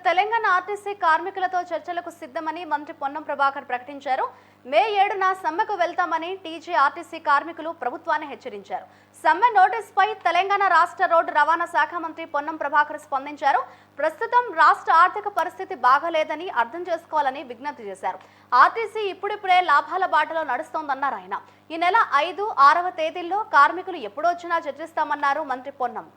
Telangana RTC కార్మికులతో చర్చలకు సిద్ధమని మంత్రి పొన్నం ప్రభాకర్ ప్రకటించారు. మే 7న సమ్మెకు వెళ్తామని టీజీ ఆర్టీసీ కార్మికులు ప్రభుత్వాన్ని హెచ్చరించారు. సమ్మె నోటీసుపై తెలంగాణ రాష్ట్ర రోడ్డు రవాణా శాఖ మంత్రి పొన్నం ప్రభాకర్ స్పందించారు. ప్రస్తుతం రాష్ట్ర ఆర్థిక పరిస్థితి బాగలేదని అర్థం చేసుకోవాలని విజ్ఞప్తి చేశారు. ఆర్టీసీ ఇప్పుడిప్పుడే లాభాల బాటలో నడుస్తోందన్నారు ఆయన. ఈ నెల 5, 6వ తేదీల్లో కార్మికులు ఎప్పుడొచ్చినా చర్చిస్తామన్నారు మంత్రి పొన్నం.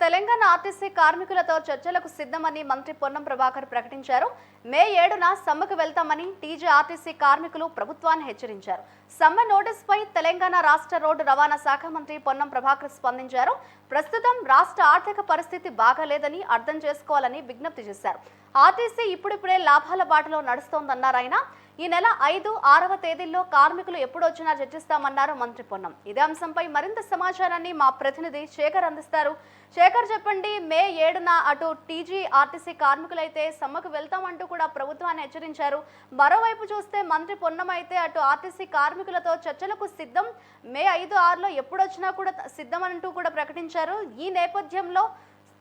తెలంగాణ ఆర్టీసీ కార్మికులతో చర్చలకు సిద్ధమని మంత్రి పొన్నం ప్రభాకర్ ప్రకటించారు. మే 7న సమ్మెకు వెళ్తామని టీజీ ఆర్టీసీ కార్మికులు ప్రభుత్వాన్ని హెచ్చరించారు. సమ్మె నోటీసుపై తెలంగాణ రాష్ట్ర రోడ్డు రవాణా శాఖ మంత్రి పొన్నం ప్రభాకర్ స్పందించారు. ప్రస్తుతం రాష్ట్ర ఆర్థిక పరిస్థితి బాగాలేదని అర్థం చేసుకోవాలని విజ్ఞప్తి చేశారు. ఆర్టీసీ ఇప్పుడిప్పుడే లాభాల బాటలో నడుస్తోందన్నారు ఆయన. ఈ నెల 5, 6వ తేదీల్లో కార్మికులు ఎప్పుడొచ్చినా చర్చిస్తామన్నారు మంత్రి పొన్నం. ఇదే అంశంపై మరింత సమాచారాన్ని మా ప్రతినిధి శేఖర్ అందిస్తారు. శేఖర్, చెప్పండి. మే 7న అటు టీజీ ఆర్టీసీ కార్మికులైతే సమ్మెకు వెళ్తామంటూ కూడా ప్రభుత్వాన్ని హెచ్చరించారు. మరోవైపు చూస్తే మంత్రి పొన్నం అయితే అటు ఆర్టీసీ కార్మికులతో చర్చలకు సిద్ధం, మే 5, 6లో ఎప్పుడొచ్చినా కూడా సిద్ధం అంటూ కూడా ప్రకటించారు. ఈ నేపథ్యంలో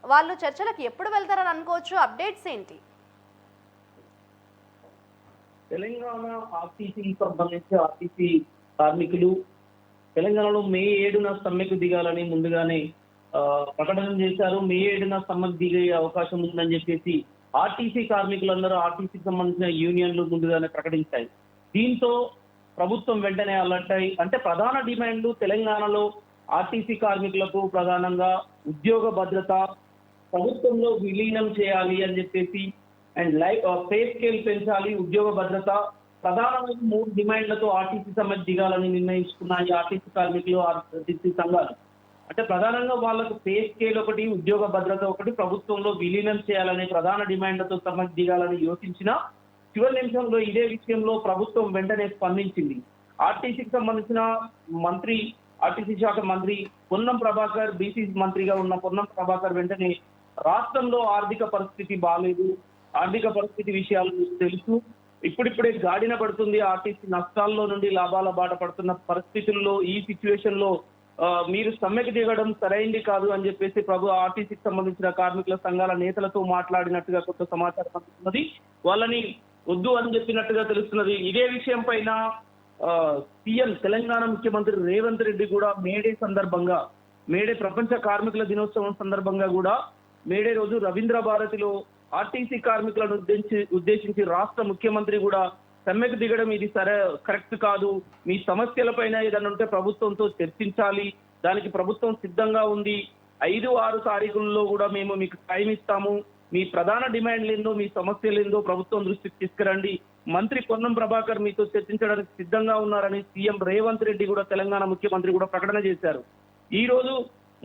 వాళ్ళు చర్చలకు ఎప్పుడు వెళ్తారని అనుకోవచ్చు? అప్డేట్స్ ఏంటి? తెలంగాణ ఆర్టీసీకి సంబంధించి ఆర్టీసీ కార్మికులు తెలంగాణలో మే 7న సమ్మెకు దిగాలని ముందుగానే ప్రకటన చేశారు. మే 7న సమ్మెకు దిగే అవకాశం ఉందని చెప్పేసి ఆర్టీసీ కార్మికులందరూ ఆర్టీసీకి సంబంధించిన యూనియన్లు ముందుగానే ప్రకటించాయి. దీంతో ప్రభుత్వం వెంటనే అలర్ట్ అయి, అంటే ప్రధాన డిమాండ్లు తెలంగాణలో ఆర్టీసీ కార్మికులకు ప్రధానంగా ఉద్యోగ భద్రత, ప్రభుత్వంలో విలీనం చేయాలి అని చెప్పేసి, అండ్ పే స్కేల్ పెంచాలి, ఉద్యోగ భద్రత, ప్రధానమైన 3 డిమాండ్లతో ఆర్టీసీ సమ్మెకు దిగాలని నిర్ణయించుకున్నాయి ఆర్టీసీ కార్మికులు, ఆర్టీసీ సంఘాలు. అంటే ప్రధానంగా వాళ్ళకు పే స్కేల్ ఒకటి, ఉద్యోగ భద్రత ఒకటి, ప్రభుత్వంలో విలీనం చేయాలనే ప్రధాన డిమాండ్లతో సమ్మెకు దిగాలని యోచించిన చివరి నిమిషంలో ఇదే విషయంలో ప్రభుత్వం వెంటనే స్పందించింది. ఆర్టీసీకి సంబంధించిన మంత్రి, ఆర్టీసీ శాఖ మంత్రి పొన్నం ప్రభాకర్, బీసీ మంత్రిగా ఉన్న పొన్నం ప్రభాకర్ వెంటనే రాష్ట్రంలో ఆర్థిక పరిస్థితి బాలేదు, ఆర్థిక పరిస్థితి విషయాలు తెలుసు, ఇప్పుడిప్పుడే గాడిన పడుతుంది, ఆర్టీసీ నష్టాల్లో నుండి లాభాల బాట పడుతున్న పరిస్థితుల్లో ఈ సిచ్యువేషన్ లో మీరు సమ్మెకు దిగడం సరైంది కాదు అని చెప్పేసి ఆర్టీసీకి సంబంధించిన కార్మికుల సంఘాల నేతలతో మాట్లాడినట్టుగా కొంత సమాచారం అందుతున్నది. వాళ్ళని వద్దు అని చెప్పినట్టుగా తెలుస్తున్నది. ఇదే విషయం పైన సీఎం తెలంగాణ ముఖ్యమంత్రి రేవంత్ రెడ్డి కూడా మేడే ప్రపంచ కార్మికుల దినోత్సవం సందర్భంగా కూడా మేడే రోజు రవీంద్ర భారతిలో ఆర్టీసీ కార్మికులను ఉద్దేశించి రాష్ట్ర ముఖ్యమంత్రి కూడా సమ్మెకు దిగడం ఇది కరెక్ట్ కాదు, మీ సమస్యలపైన ఏదైనా ఉంటే ప్రభుత్వంతో చర్చించాలి, దానికి ప్రభుత్వం సిద్ధంగా ఉంది, 5, 6 తారీఖుల్లో కూడా మేము మీకు టైం ఇస్తాము, మీ ప్రధాన డిమాండ్లు ఏందో, మీ సమస్యలు ఏందో ప్రభుత్వం దృష్టికి తీసుకురండి, మంత్రి పొన్నం ప్రభాకర్ మీతో చర్చించడానికి సిద్ధంగా ఉన్నారని సీఎం రేవంత్ రెడ్డి కూడా, తెలంగాణ ముఖ్యమంత్రి కూడా ప్రకటన చేశారు. ఈ రోజు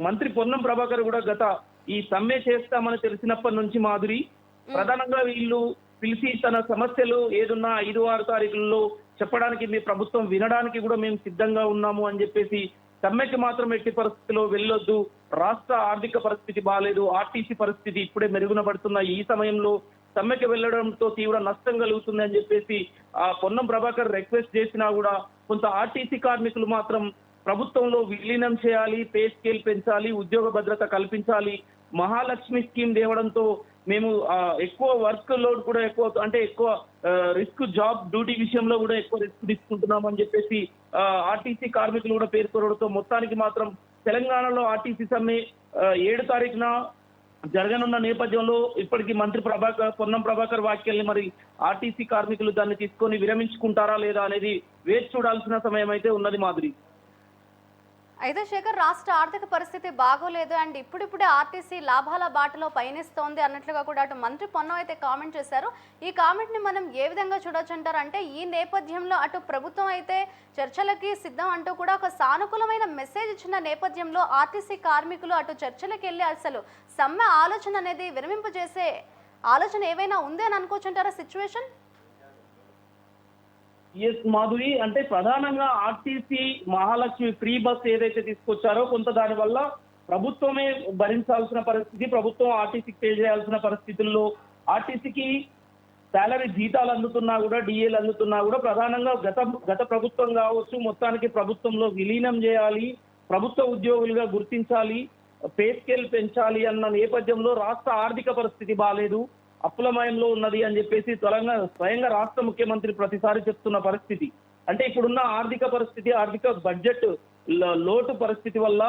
మంత్రి పొన్నం ప్రభాకర్ కూడా ఈ సమ్మె చేస్తామని తెలిసినప్పటి నుంచి మాధురి ప్రధానంగా వీళ్ళు పిలిచి తన సమస్యలు ఏదున్నా 5, 6 తారీఖుల్లో చెప్పడానికి మీ ప్రభుత్వం వినడానికి కూడా మేము సిద్ధంగా ఉన్నాము అని చెప్పేసి, సమ్మెకి మాత్రం ఎట్టి పరిస్థితిలో వెళ్ళొద్దు, రాష్ట్ర ఆర్థిక పరిస్థితి బాగాలేదు, ఆర్టీసీ పరిస్థితి ఇప్పుడే మెరుగున పడుతున్న ఈ సమయంలో సమ్మెకి వెళ్లడంతో తీవ్ర నష్టం కలుగుతుంది అని చెప్పేసి పొన్నం ప్రభాకర్ రిక్వెస్ట్ చేసినా కూడా కొంత ఆర్టీసీ కార్మికులు మాత్రం ప్రభుత్వంలో విలీనం చేయాలి, పే స్కేల్ పెంచాలి, ఉద్యోగ భద్రత కల్పించాలి, మహాలక్ష్మి స్కీమ్ తేవడంతో మేము ఎక్కువ వర్క్ లోడ్ కూడా ఎక్కువ రిస్క్, జాబ్ డ్యూటీ విషయంలో కూడా ఎక్కువ రిస్క్ తీసుకుంటున్నాం అని చెప్పేసి ఆర్టీసీ కార్మికులు కూడా పేర్కొనడంతో మొత్తానికి మాత్రం తెలంగాణలో ఆర్టీసీ సమ్మె 7 తారీఖున జరగనున్న నేపథ్యంలో ఇప్పటికీ మంత్రి పొన్నం ప్రభాకర్ వ్యాఖ్యల్ని మరి ఆర్టీసీ కార్మికులు దాన్ని తీసుకొని విరమించుకుంటారా లేదా అనేది వేచి చూడాల్సిన సమయం అయితే ఉన్నది మాధురి. అయితే శేఖర్, రాష్ట్ర ఆర్థిక పరిస్థితి బాగోలేదు అండ్ ఇప్పుడిప్పుడే ఆర్టీసీ లాభాల బాటలో పయనిస్తోంది అన్నట్లుగా కూడా అటు మంత్రి పొన్నం అయితే కామెంట్ చేశారు. ఈ కామెంట్ ని మనం ఏ విధంగా చూడొచ్చు అంటారు? అంటే ఈ నేపథ్యంలో అటు ప్రభుత్వం అయితే చర్చలకి సిద్ధం అంటూ కూడా ఒక సానుకూలమైన మెసేజ్ ఇచ్చిన నేపథ్యంలో ఆర్టీసీ కార్మికులు అటు చర్చలకు వెళ్ళి అసలు సమ్మె ఆలోచన అనేది విరమింపజేసే ఆలోచన ఏవైనా ఉంది అని అనుకోవచ్చు అంటారా సిచ్యువేషన్? ఎస్ మాధురి, అంటే ప్రధానంగా ఆర్టీసీ మహాలక్ష్మి ఫ్రీ బస్ ఏదైతే తీసుకొచ్చారో కొంత దాని వల్ల ప్రభుత్వమే భరించాల్సిన పరిస్థితి, ప్రభుత్వం ఆర్టీసీకి పే చేయాల్సిన పరిస్థితుల్లో ఆర్టీసీకి శాలరీ జీతాలు అందుతున్నా కూడా, డిఏలు అందుతున్నా కూడా ప్రధానంగా గత ప్రభుత్వం కావచ్చు మొత్తానికి ప్రభుత్వంలో విలీనం చేయాలి, ప్రభుత్వ ఉద్యోగులుగా గుర్తించాలి, పే స్కేల్ పెంచాలి అన్న నేపథ్యంలో రాష్ట్ర ఆర్థిక పరిస్థితి బాలేదు, అప్పులమయంలో ఉన్నది అని చెప్పేసి స్వయంగా రాష్ట్ర ముఖ్యమంత్రి ప్రతిసారి చెప్తున్న పరిస్థితి. అంటే ఇప్పుడున్న ఆర్థిక పరిస్థితి, ఆర్థిక బడ్జెట్ లోటు పరిస్థితి వల్ల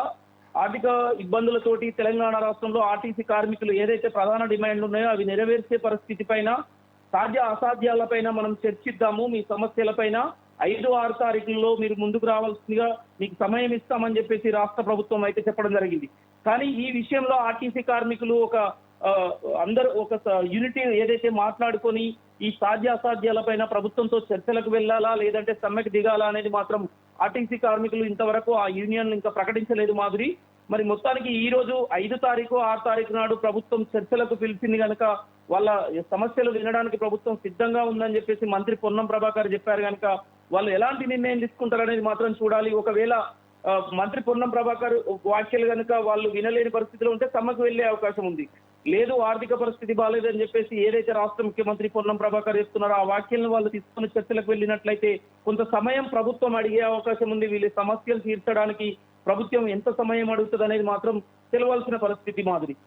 ఆర్థిక ఇబ్బందులతోటి తెలంగాణ రాష్ట్రంలో ఆర్టీసీ కార్మికులు ఏదైతే ప్రధాన డిమాండ్లు ఉన్నాయో అవి నెరవేర్చే పరిస్థితి పైన, సాధ్య అసాధ్యాలపైన మనం చర్చిద్దాము, మీ సమస్యలపైన 5-6 తారీఖుల్లో మీరు ముందుకు రావాల్సిందిగా మీకు సమయం ఇస్తామని చెప్పేసి రాష్ట్ర ప్రభుత్వం అయితే చెప్పడం జరిగింది. కానీ ఈ విషయంలో ఆర్టీసీ కార్మికులు అందరూ ఒక యూనిటీ ఏదైతే మాట్లాడుకొని ఈ సాధ్య అసాధ్యాలపైన ప్రభుత్వంతో చర్చలకు వెళ్ళాలా లేదంటే సమ్మెకు దిగాలా అనేది మాత్రం ఆర్టీసీ కార్మికులు ఇంతవరకు ఆ యూనియన్ ఇంకా ప్రకటించలేదు మాధురి. మరి మొత్తానికి ఈ రోజు 5 తారీఖు 6 తారీఖు నాడు ప్రభుత్వం చర్చలకు పిలిచింది కనుక వాళ్ళ సమస్యలు వినడానికి ప్రభుత్వం సిద్ధంగా ఉందని చెప్పేసి మంత్రి పొన్నం ప్రభాకర్ చెప్పారు కనుక వాళ్ళు ఎలాంటి నిర్ణయం తీసుకుంటారనేది మాత్రం చూడాలి. ఒకవేళ మంత్రి పొన్నం ప్రభాకర్ వ్యాఖ్యలు కనుక వాళ్ళు వినలేని పరిస్థితిలో ఉంటే సమ్మెకు వెళ్లే అవకాశం ఉంది. లేదు, ఆర్థిక పరిస్థితి బాగాలేదని చెప్పేసి ఏదైతే రాష్ట్ర ముఖ్యమంత్రి పొన్నం ప్రభాకర్ చెప్తున్నారో ఆ వ్యాఖ్యలను వాళ్ళు తీసుకుని చర్చలకు వెళ్ళినట్లయితే కొంత సమయం ప్రభుత్వం అడిగే అవకాశం ఉంది. వీళ్ళ సమస్యలు తీర్చడానికి ప్రభుత్వం ఎంత సమయం అడుగుతుంది అనేది మాత్రం తెలవాల్సిన పరిస్థితి మాధురి.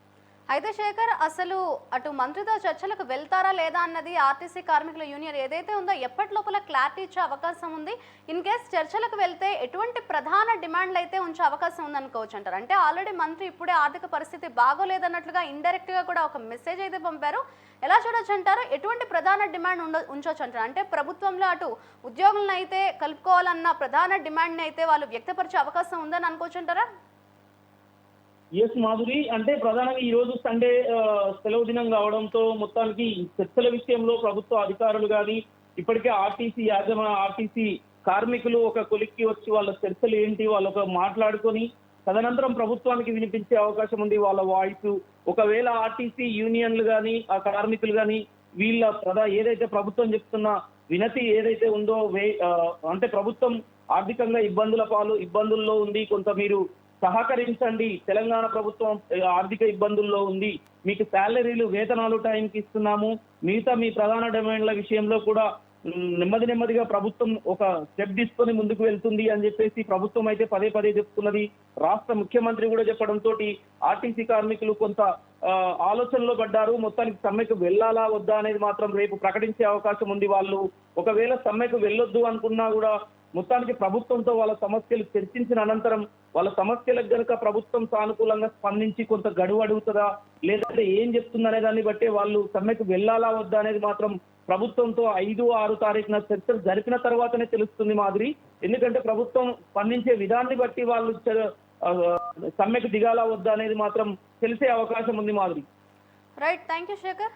అయితే శేఖర్, అసలు అటు మంత్రితో చర్చలకు వెళ్తారా లేదా అన్నది ఆర్టీసీ కార్మికుల యూనియన్ ఏదైతే ఉందో ఎప్పటి లోపల క్లారిటీ ఇచ్చే అవకాశం ఉంది? ఇన్ కేస్ చర్చలకు వెళ్తే ఎటువంటి ప్రధాన డిమాండ్లు అయితే ఉంచే అవకాశం ఉందనుకోవచ్చు అంటారు? అంటే ఆల్రెడీ మంత్రి ఇప్పుడే ఆర్థిక పరిస్థితి బాగోలేదన్నట్లుగా ఇండైరెక్ట్ గా కూడా ఒక మెసేజ్ అయితే పంపారు. ఎలా చూడొచ్చు అంటారు? ఎటువంటి ప్రధాన డిమాండ్ ఉంచవచ్చు అంటారు? అంటే ప్రభుత్వంలో అటు ఉద్యోగులను అయితే కలుపుకోవాలన్న ప్రధాన డిమాండ్ని అయితే వాళ్ళు వ్యక్తపరిచే అవకాశం ఉందని అనుకోవచ్చు అంటారా? ఎస్ మాధురి, అంటే ప్రధానంగా ఈ రోజు సండే సెలవు దినం కావడంతో మొత్తానికి చర్చల విషయంలో ప్రభుత్వ అధికారులు కానీ ఇప్పటికే ఆర్టీసీ కార్మికులు ఒక కొలిక్కి వచ్చి వాళ్ళ చర్చలు ఏంటి వాళ్ళ మాట్లాడుకొని తదనంతరం ప్రభుత్వానికి వినిపించే అవకాశం ఉంది వాళ్ళ వాయిస్. ఒకవేళ ఆర్టీసీ యూనియన్లు కానీ ఆ కార్మికులు కానీ వీళ్ళ ఏదైతే ప్రభుత్వం చెప్తున్న వినతి ఏదైతే ఉందో అంటే ప్రభుత్వం ఆర్థికంగా ఇబ్బందుల్లో ఉంది, కొంత మీరు సహకరించండి, తెలంగాణ ప్రభుత్వం ఆర్థిక ఇబ్బందుల్లో ఉంది, మీకు శాలరీలు వేతనాలు టైంకి ఇస్తున్నాము, మిగతా మీ ప్రధాన డిమాండ్ల విషయంలో కూడా నెమ్మదిగా ప్రభుత్వం ఒక స్టెప్ తీసుకొని ముందుకు వెళ్తుంది అని చెప్పేసి ప్రభుత్వం అయితే పదే చెప్తున్నది. రాష్ట్ర ముఖ్యమంత్రి కూడా చెప్పడంతో ఆర్టీసీ కార్మికులు కొంత ఆలోచనలో పడ్డారు. మొత్తానికి సమ్మెకు వెళ్ళాలా వద్దా అనేది మాత్రం రేపు ప్రకటించే అవకాశం ఉంది. వాళ్ళు ఒకవేళ సమ్మెకు వెళ్ళొద్దు అనుకున్నా కూడా మొత్తానికి ప్రభుత్వంతో వాళ్ళ సమస్యలు చర్చించిన అనంతరం వాళ్ళ సమస్యలకు కనుక ప్రభుత్వం సానుకూలంగా స్పందించి కొంత గడువు అడుగుతుందా లేదంటే ఏం చెప్తుందనే దాన్ని బట్టి వాళ్ళు సమ్మెకు వెళ్ళాలా వద్దా అనేది మాత్రం ప్రభుత్వంతో 5-6 తారీఖున చర్చలు జరిపిన తర్వాతనే తెలుస్తుంది మాధురి. ఎందుకంటే ప్రభుత్వం స్పందించే విధాన్ని బట్టి వాళ్ళు సమ్మెకు దిగాలా వద్దా అనేది మాత్రం తెలిసే అవకాశం ఉంది Madhuri. Right, thank you Shekhar.